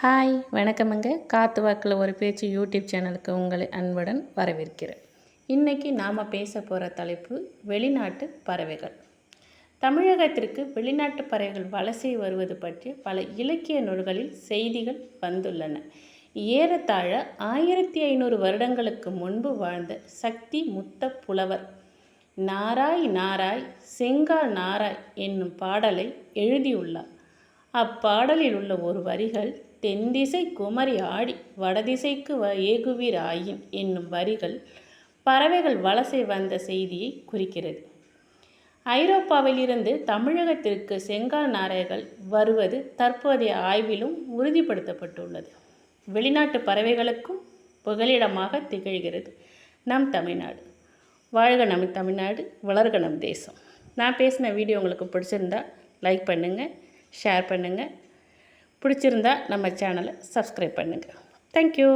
Hi வணக்கமுங்க. காத்து வாக்கில் ஒரு பேச்சு யூடியூப் சேனலுக்கு உங்களை அன்புடன் வரவேற்கிறேன். இன்றைக்கி நாம் பேச போகிற தலைப்பு வெளிநாட்டு பறவைகள். தமிழகத்திற்கு வெளிநாட்டு பறவைகள் வலசை வருவது பற்றி பல இலக்கிய நூல்களில் செய்திகள் வந்துள்ளன. ஏறத்தாழ 1500 வருடங்களுக்கு முன்பு வாழ்ந்த சக்தி முத்த புலவர் நாராய் நாராய் செங்கால் நாராய் என்னும் பாடலை எழுதியுள்ளார். அப்பாடலில் உள்ள ஒரு வரிகள் தென்திசை குமரி ஆடி வடதிசைக்கு ஏகுவீர் ஆயின் என்னும் வரிகள் பறவைகள் வலசை வந்த செய்தியை குறிக்கிறது. ஐரோப்பாவிலிருந்து தமிழகத்திற்கு செங்கால் நாரைகள் வருவது தற்போதைய ஆய்விலும் உறுதிப்படுத்தப்பட்டுள்ளது. வெளிநாட்டு பறவைகளுக்கும் புகலிடமாக திகழ்கிறது நம் தமிழ்நாடு. வாழ்க நம் தமிழ்நாடு, வளர்க நம் தேசம். நான் பேசின வீடியோ உங்களுக்கு பிடிச்சிருந்தா லைக் பண்ணுங்கள், ஷேர் பண்ணுங்கள். பிடிச்சிருந்தா நம்ம சேனலை சப்ஸ்கிரைப் பண்ணுங்கள். தேங்க்யூ.